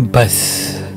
बस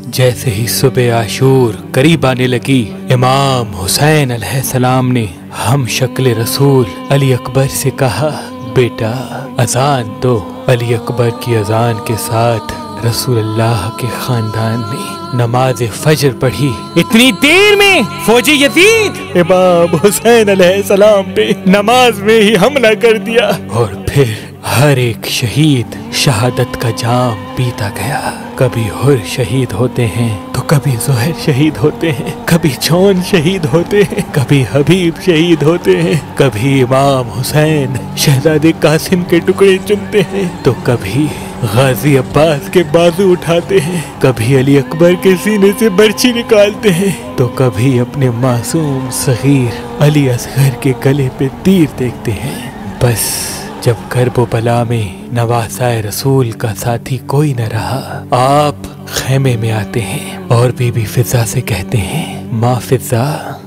जैसे ही सुबह आशूर करीब आने लगी, इमाम हुसैन अलैहिस्सलाम ने हम शक्ल रसूल अली अकबर से कहा, बेटा अजान दो। अली अकबर की अजान के साथ रसूलुल्लाह के खानदान ने नमाज फजर पढ़ी। इतनी देर में फौजी यजीद इमाम हुसैन अलैहिस्सलाम पे नमाज में ही हमला कर दिया और फिर हर एक शहीद शहादत का जाम पीता गया। कभी हुर शहीद होते हैं तो कभी ज़ुहैर शहीद होते हैं, कभी जॉन शहीद होते हैं, कभी हबीब शहीद होते हैं, कभी इमाम हुसैन शहजादे कासिम के टुकड़े चुनते हैं, तो कभी गाजी अब्बास के बाजू उठाते हैं, कभी अली अकबर के सीने से बर्छी निकालते हैं, तो कभी अपने मासूम सगीर अली असगर के गले पे तीर देखते हैं। बस जब कर्बो बला में नवासाए रसूल का साथी कोई न रहा, आप खेमे में आते हैं और बीबी फिजा से कहते हैं, माँ फिजा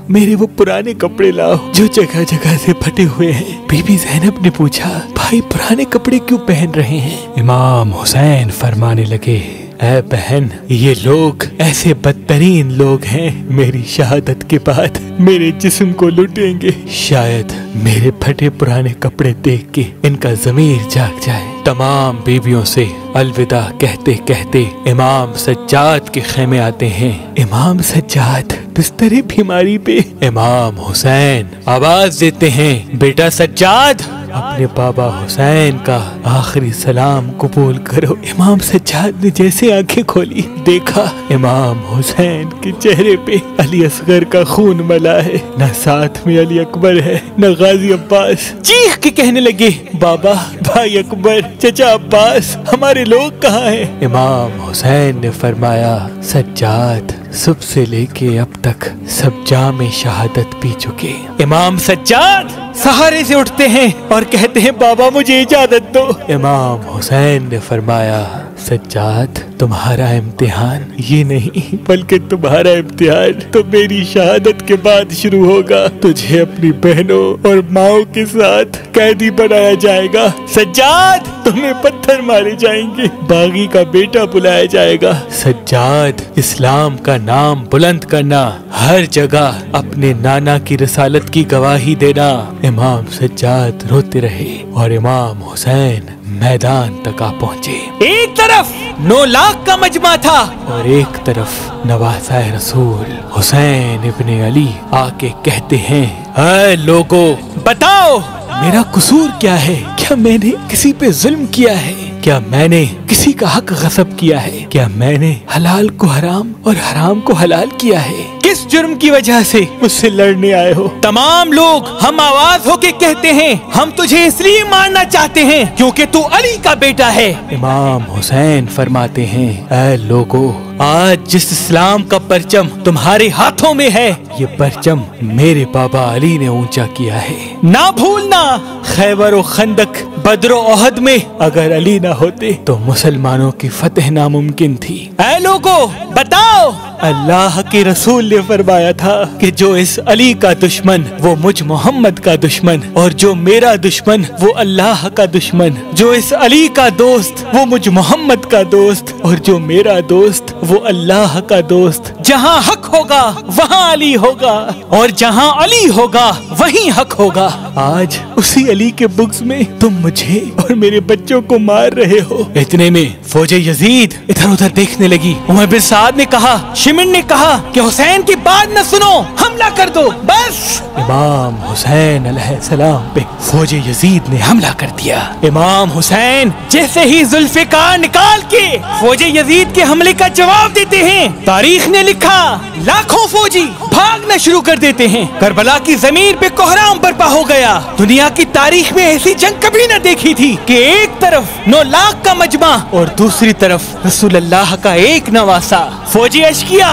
मेरे वो पुराने कपड़े लाओ जो जगह जगह से फटे हुए हैं। बीबी ज़ैनब ने पूछा, भाई पुराने कपड़े क्यों पहन रहे हैं? इमाम हुसैन फरमाने लगे, ऐ बहन, ये लोग ऐसे बदतरीन लोग हैं, मेरी शहादत के बाद मेरे जिस्म को लूटेंगे। शायद मेरे फटे पुराने कपड़े देख के इनका ज़मीर जाग जाए। तमाम बीवियों से अलविदा कहते कहते इमाम सज्जाद के खेमे आते हैं। इमाम सज्जाद बिस्तरे बीमारी पे। इमाम हुसैन आवाज देते हैं, बेटा सज्जाद अपने बाबा हुसैन का आखिरी सलाम कबूल करो। इमाम सज्जाद ने जैसे आंखें खोली, देखा इमाम हुसैन के चेहरे पे अली असगर का खून मला है, न साथ में अली अकबर है न गाजी अब्बास। चीख के कहने लगे, बाबा, भाई अकबर, चचा अब्बास, हमारे लोग कहाँ हैं? इमाम हुसैन ने फरमाया, सज्जाद सुबह से लेके अब तक सब जामे शहादत पी चुके। इमाम सज्जाद सहारे से उठते हैं और कहते हैं, बाबा मुझे इजाजत दो। इमाम हुसैन ने फरमाया, सज्जाद तुम्हारा इम्तिहान ये नहीं बल्कि तुम्हारा इम्तिहान तो मेरी शहादत के बाद शुरू होगा। तुझे अपनी बहनों और माओ के साथ कैदी बनाया जाएगा। सज्जाद तुम्हें पत्थर मारे जाएंगे, बागी का बेटा बुलाया जाएगा। सज्जाद इस्लाम का नाम बुलंद करना, हर जगह अपने नाना की रसालत की गवाही देना। इमाम सज्जाद रोते रहे और इमाम हुसैन मैदान तक आ पहुँचे। एक तरफ 9 लाख का मजमा था और एक तरफ नवासाए रसूल हुसैन इब्ने अली आके कहते हैं, ऐ लोगो बताओ मेरा कसूर क्या है? क्या मैंने किसी पे जुल्म किया है? क्या मैंने किसी का हक गसब किया है? क्या मैंने हलाल को हराम और हराम को हलाल किया है? किस जुर्म की वजह से मुझसे लड़ने आए हो? तमाम लोग हम आवाज होके कहते हैं, हम तुझे इसलिए मारना चाहते हैं क्योंकि तू अली का बेटा है। इमाम हुसैन फरमाते हैं, ऐ लोगो, आज जिस इस्लाम का परचम तुम्हारे हाथों में है, ये परचम मेरे बाबा अली ने ऊंचा किया है। ना भूलना, खैबर और खंदक, बद्र और ओहद में अगर अली ना होते तो मुसलमानों की फतह नामुमकिन थी। ऐ लोगो बताओ, अल्लाह के रसूल ने फरमाया था कि जो इस अली का दुश्मन वो मुझ मोहम्मद का दुश्मन, और जो मेरा दुश्मन वो अल्लाह का दुश्मन। जो इस अली का दोस्त वो मुझ मोहम्मद का दोस्त, और जो मेरा दोस्त वो अल्लाह का दोस्त। जहाँ हक होगा वहाँ अली होगा, और जहाँ अली होगा वहीं हक होगा। आज उसी अली के बुग़्ज़ में तुम मुझे और मेरे बच्चों को मार रहे हो। इतने में फौजे यजीद इधर उधर देखने लगी। उमर बिन साद ने कहा, शिमिन ने कहा कि हुसैन की बात न सुनो, हमला कर दो बस। इमाम हुसैन अलैहिस्सलाम पे फौजे यजीद ने हमला कर दिया। इमाम हुसैन जैसे ही जुल्फ़िकार निकाल के फौजे यजीद के हमले का जवाब देते हैं, तारीख ने लिखा लाखों फौजी भागना शुरू कर देते हैं। करबला की जमीन पे कोहराम बर्पा हो गया। दुनिया की तारीख में ऐसी जंग कभी न देखी थी कि एक तरफ 9 लाख का मजमा और दूसरी तरफ रसूलुल्लाह का एक नवासा। फौजी अशकिया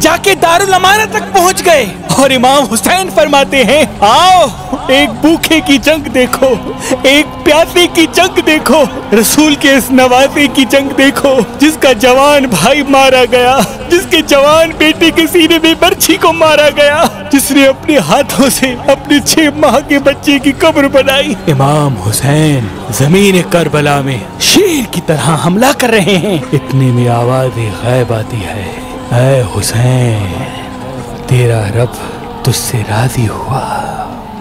जाके दारुल अमाना तक पहुंच गए और इमाम हुसैन फरमाते हैं, आओ एक भूखे की जंग देखो, एक प्यासे की जंग देखो, रसूल के इस नवासे की जंग देखो जिसका जवान भाई मारा गया, जिसके जवान बेटे के सीने में बर्छी को मारा गया, जिसने अपने हाथों से अपने 6 माह के बच्चे की कब्र बनाई। इमाम हुसैन जमीन करबला में शेर की तरह हमला कर रहे हैं। इतने में आवाज गैब आती है, ऐ हुसैन तेरा रब तुझसे राजी हुआ।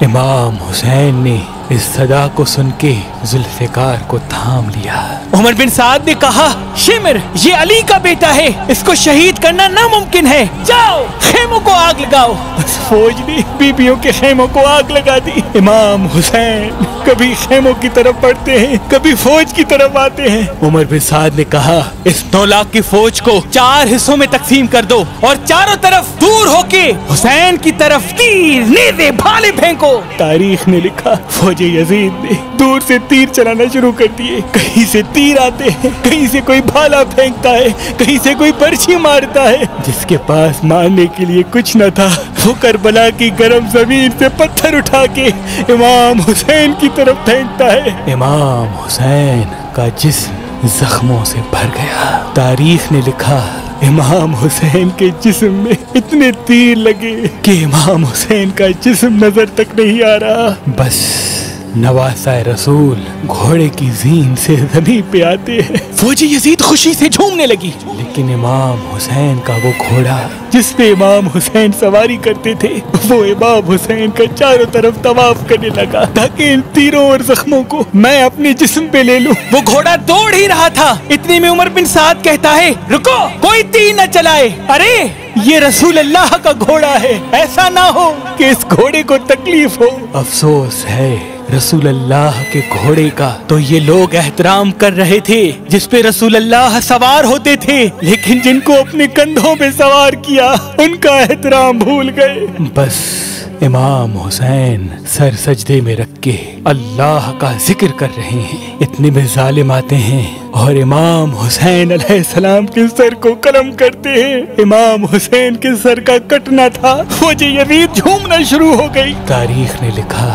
इमाम हुसैन ने इस सदा को सुन के जुल्फिकार को थाम लिया। उमर बिन साद ने कहा, शिमर ये अली का बेटा है, इसको शहीद करना नामुमकिन है, जाओ खेमों को आग लगाओ। बस फौज ने बीबियों के खेमों को आग लगा दी। इमाम हुसैन कभी खेमों की तरफ बढ़ते हैं, कभी फौज की तरफ आते हैं। उमर बिन साद ने कहा, इस 9 लाख की फौज को 4 हिस्सों में तकसीम कर दो और चारों तरफ दूर होके हुसैन की तरफ तीर नेज़े भाले फेंको। तारीख ने लिखा, फौज यजीद ने दूर से तीर चलाना शुरू कर दिए। कहीं से तीर आते हैं, कहीं से कोई भाला फेंकता है, कहीं से कोई बर्छी मारता है। जिसके पास मारने के लिए कुछ न था वो करबला की गर्म जमीन से पत्थर उठा के इमाम हुसैन की तरफ फेंकता है। इमाम हुसैन का जिस्म जख्मों से भर गया। तारीख ने लिखा, इमाम हुसैन के जिस्म में इतने तीर लगे कि इमाम हुसैन का जिस्म नजर तक नहीं आ रहा। बस नवासा रसूल घोड़े की जीन से जमीन पे आते हैं। फौजी यजीद खुशी से झूमने लगी, लेकिन इमाम हुसैन का वो घोड़ा जिस पे इमाम हुसैन सवारी करते थे, वो इमाम हुसैन का चारों तरफ तवाफ करने लगा ताकि इन तीरों और जख्मों को मैं अपने जिस्म पे ले लूं। वो घोड़ा दौड़ ही रहा था, इतने में उमर बिन साद कहता है, रुको कोई तीर न चलाए, अरे ये रसूल अल्लाह का घोड़ा है, ऐसा ना हो कि इस घोड़े को तकलीफ हो। अफसोस है रसूल अल्लाह के घोड़े का तो ये लोग एहतराम कर रहे थे जिस पे रसूल अल्लाह सवार होते थे, लेकिन जिनको अपने कंधों पे सवार किया उनका एहतराम भूल गए। बस इमाम हुसैन सर सजदे में रख के अल्लाह का जिक्र कर रहे हैं। इतने में जालिम आते हैं और इमाम हुसैन अलैहिस्सलाम के सर को कलम करते हैं। इमाम हुसैन के सर का कटना था, फौजी यजीद झूमना शुरू हो गई। तारीख ने लिखा,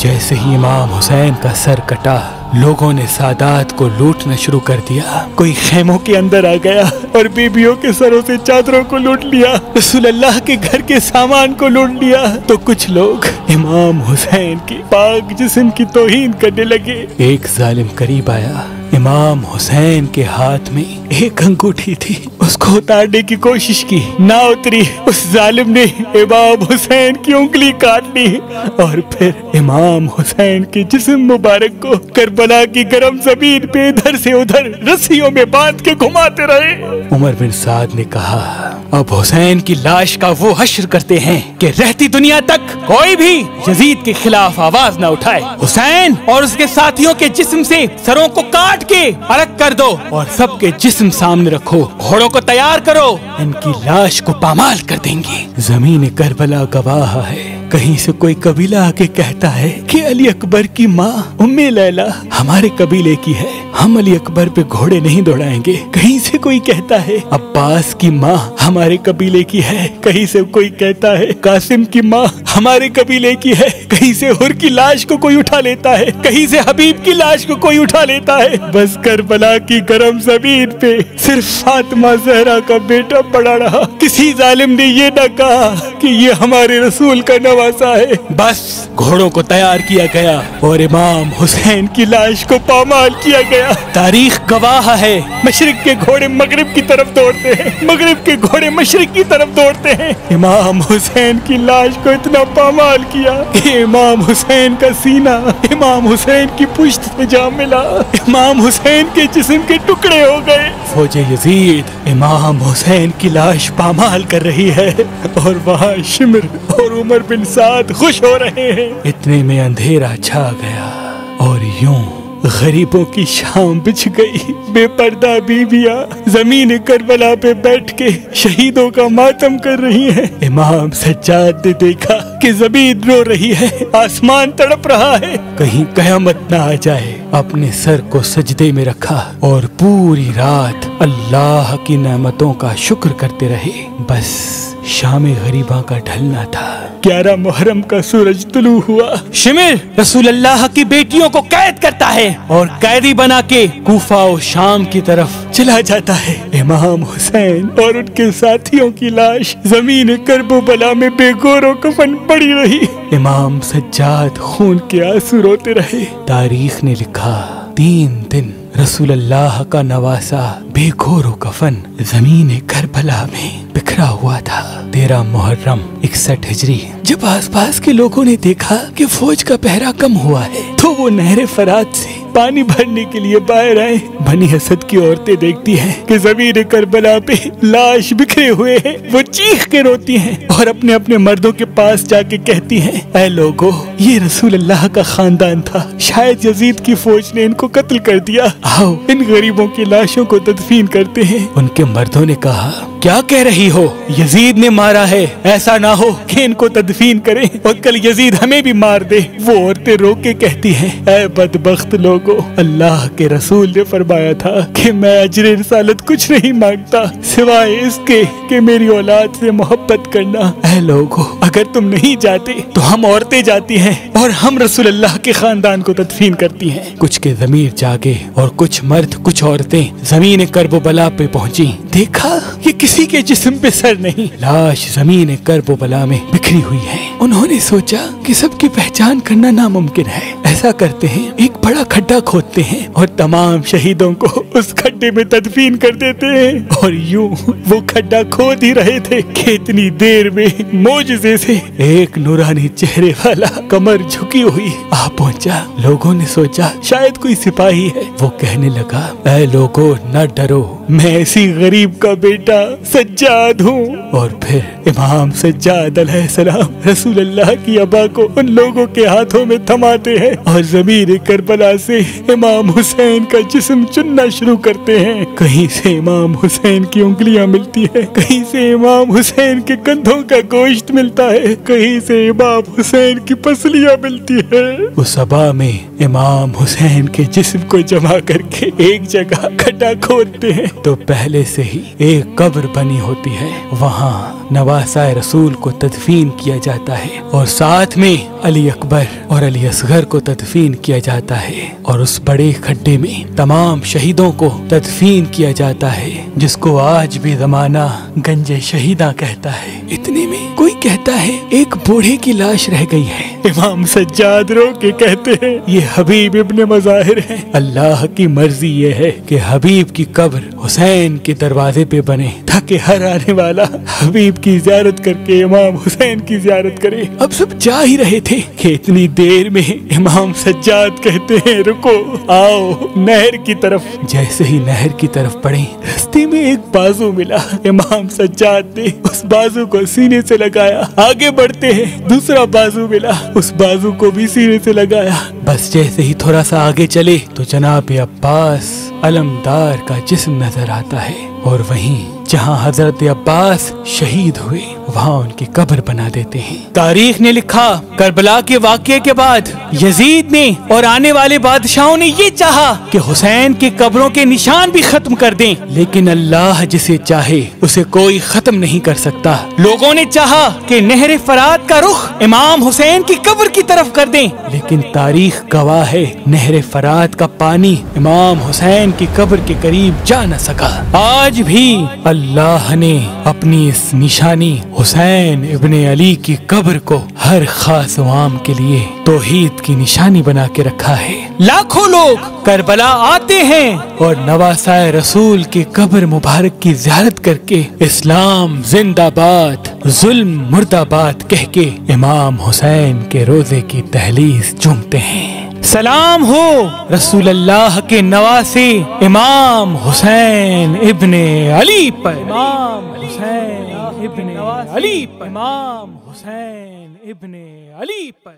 जैसे ही इमाम हुसैन का सर कटा, लोगों ने सादात को लूटना शुरू कर दिया। कोई खेमों के अंदर आ गया और बीबियों के सरों से चादरों को लूट लिया, रसूल अल्लाह के घर के सामान को लूट लिया। तो कुछ लोग इमाम हुसैन के पाक जिस्म की तौहीन करने लगे। एक जालिम करीब आया, इमाम हुसैन के हाथ में एक अंगूठी थी, उसको उतारने की कोशिश की, ना उतरी। उस जालिम ने इमाम हुसैन की उंगली काट ली और फिर इमाम हुसैन के जिस्म मुबारक को करबला की गर्म जमीन पे इधर से उधर रस्सियों में बांध के घुमाते रहे। उमर बिन साद ने कहा, अब हुसैन की लाश का वो हश्र करते हैं कि रहती दुनिया तक कोई भी यजीद के खिलाफ आवाज न उठाए। हुसैन और उसके साथियों के जिस्म से सरों को काट के अलग कर दो और सबके जिस्म सामने रखो, घोड़ों को तैयार करो, इनकी लाश को पामाल कर देंगे। जमीन करबला गवाह है। कहीं से कोई कबीला आके कहता है कि अली अकबर की माँ उम्मे लैला हमारे कबीले की है, हम अली अकबर पे घोड़े नहीं दौड़ाएंगे। कहीं से कोई कहता है अब्बास की माँ हमारे कबीले की है, कहीं से कोई कहता है कासिम की माँ हमारे कबीले की है, कहीं से हुर की लाश को कोई उठा लेता है, कहीं से हबीब की लाश को कोई उठा लेता है। बस करबला की गर्म जमीन पे सिर्फ फातिमा ज़हरा का बेटा पड़ा रहा। किसी जालिम ने ये न कहा कि ये हमारे रसूल का नवासा है। बस घोड़ों को तैयार किया गया और इमाम हुसैन की लाश को पामाल किया गया। तारीख गवाह है, मशरिक के घोड़े मगरिब की तरफ दौड़ते हैं, मगरिब के घोड़े मशरिक की तरफ दौड़ते हैं। इमाम हुसैन की लाश को इतना पामाल किया कि इमाम हुसैन का सीना इमाम हुसैन की पुश्त से जा मिला, इमाम हुसैन के जिस्म के टुकड़े हो गए। फौजे यजीद इमाम हुसैन की लाश पामाल कर रही है और वहाँ शिमर और उमर बिन साद खुश हो रहे हैं। इतने में अंधेरा छा गया और यूं गरीबों की शाम बिछ गई। बेपर्दा बीबियां जमीन करबला पे बैठ के शहीदों का मातम कर रही हैं। इमाम सज्जाद ने देखा कि जमीन रो रही है, आसमान तड़प रहा है, कहीं कयामत ना आ जाए। अपने सर को सजदे में रखा और पूरी रात अल्लाह की नेमतों का शुक्र करते रहे। बस शाम गरीबा का ढलना था। 11 मुहर्रम का सूरज तुलू हुआ। शिमिर रसूल अल्लाह की बेटियों को कैद करता है और कैदी बना के कूफा और शाम की तरफ चला जाता है। इमाम हुसैन और उनके साथियों की लाश जमीन करबला में बेगौर कफन पड़ी रही। इमाम सज्जाद खून के आंसू रोते रहे। तारीख ने लिखा 3 दिन रसूल अल्लाह का नवासा बेगौर कफन जमीन करबला में बिखरा हुआ था। 13 मुहर्रम 61 हिजरी। जब आसपास के लोगों ने देखा कि फौज का पहरा कम हुआ है तो वो नहर फरात से पानी भरने के लिए बाहर आए। बनी असद की औरतें देखती हैं कि जमीन करबला पे लाश बिखरे हुए हैं। वो चीख के रोती हैं और अपने अपने मर्दों के पास जाके कहती हैं, ऐ लोगो, ये रसूल अल्लाह का खानदान था, शायद यजीद की फौज ने इनको कत्ल कर दिया। आओ इन गरीबों की लाशों को तदफीन करते हैं। उनके मर्दों ने कहा, क्या कह रही हो? यजीद ने मारा है, ऐसा ना हो कि इनको तदफीन करें और कल यजीद हमें भी मार दे। वो औरतें रो के कहती हैं, ऐ बदबख्त लोगो, अल्लाह के रसूल ने फरमाया था कि मैं अजर रिसालत कुछ नहीं मांगता सिवाय इसके कि मेरी औलाद से मोहब्बत करना। ऐ लोगो, अगर तुम नहीं जाते तो हम औरतें जाती हैं और हम रसूल अल्लाह के खानदान को तदफीन करती हैं। कुछ के ज़मीर जागे और कुछ मर्द कुछ औरतें जमीन करबला पे पहुंची। देखा ये किसी के जिस्म पे सर नहीं, लाश जमीन करबला में बिखरी हुई है। उन्होंने सोचा कि सबकी पहचान करना नामुमकिन है। ऐसा करते हैं, एक बड़ा खड्डा खोदते हैं और तमाम शहीदों को उस खड्डे में तदफीन कर देते हैं। और यूं वो खड्डा खोद ही रहे थे कि इतनी देर में मोजज़े से एक नूरानी चेहरे वाला कमर झुकी हुई आ पहुंचा। लोगों ने सोचा शायद कोई सिपाही है। वो कहने लगा, ऐ लोगो न डरो, मैं इसी गरीब का बेटा सज्जाद हूँ। और फिर इमाम सज्जाद अलैहिस्सलाम रसूल अल्लाह की अबा को उन लोगों के हाथों में थमाते हैं और ज़मीर करबला से इमाम हुसैन का जिस्म चुनना शुरू करते हैं। कहीं से इमाम हुसैन की उंगलियां मिलती है, कहीं से इमाम हुसैन के कंधों का गोश्त मिलता है, कहीं से इमाम हुसैन की पसलियां मिलती है। उस अबा में इमाम हुसैन के जिस्म को जमा करके एक जगह खड्डा खोदते हैं तो पहले से ही एक कब्र बनी होती है। वहाँ नवासा रसूल को तदफीन किया जाता है और साथ में अली अकबर और अली असगर को तदफीन किया जाता है और उस बड़े खड्डे में तमाम शहीदों को तदफीन किया जाता है, जिसको आज भी जमाना गंजे शहीदा कहता है। इतने में कोई कहता है एक बूढ़े की लाश रह गई है। इमाम सज्जाद रो के कहते हैं, ये हबीब इब्ने मज़ाहिर है। अल्लाह की मर्जी ये है कि हबीब की कब्र हुसैन के दरवाजे पे बने ताकि हर आने वाला हबीब की ज़ियारत करके इमाम हुसैन की ज़ियारत करे। अब सब जा ही रहे थे कि इतनी देर में इमाम सज्जाद कहते हैं, रुको, आओ नहर की तरफ। जैसे ही नहर की तरफ बढ़े, रास्ते में एक बाजू मिला। इमाम सज्जाद ने उस बाजू को सीने से लगाया। आगे बढ़ते हैं, दूसरा बाजू मिला, उस बाजू को भी सीने से लगाया। बस जैसे ही थोड़ा सा आगे चले तो जनाब अब्बास अलमदार का जिस्म नजर आता है और वहीं जहाँ हजरत अब्बास शहीद हुए वहाँ उनकी कब्र बना देते हैं। तारीख ने लिखा, करबला के वाक़ये के बाद यजीद ने और आने वाले बादशाहों ने ये चाहा कि हुसैन की कब्रों के निशान भी खत्म कर दें, लेकिन अल्लाह जिसे चाहे उसे कोई खत्म नहीं कर सकता। लोगों ने चाहा कि नहर फरात का रुख इमाम हुसैन की कब्र की तरफ कर दें, लेकिन तारीख गवाह है नहर फरात का पानी इमाम हुसैन की कब्र के करीब जा न सका। आज भी अल्लाह ने अपनी इस निशानी हुसैन इब्ने अली की कब्र को हर खास अवाम के लिए तौहीद की निशानी बना के रखा है। लाखों लोग करबला आते हैं और नवासाए रसूल की कब्र मुबारक की ज़ियारत करके इस्लाम जिंदाबाद जुल्म मुर्दाबाद कह के इमाम हुसैन के रोजे की तहलीस चूमते हैं। सलाम हो रसूल अल्लाह के नवासे इमाम हुसैन इब्ने अली पर। इमाम हुसैन इब्ने अली पर। इमाम हुसैन इब्ने अली पर।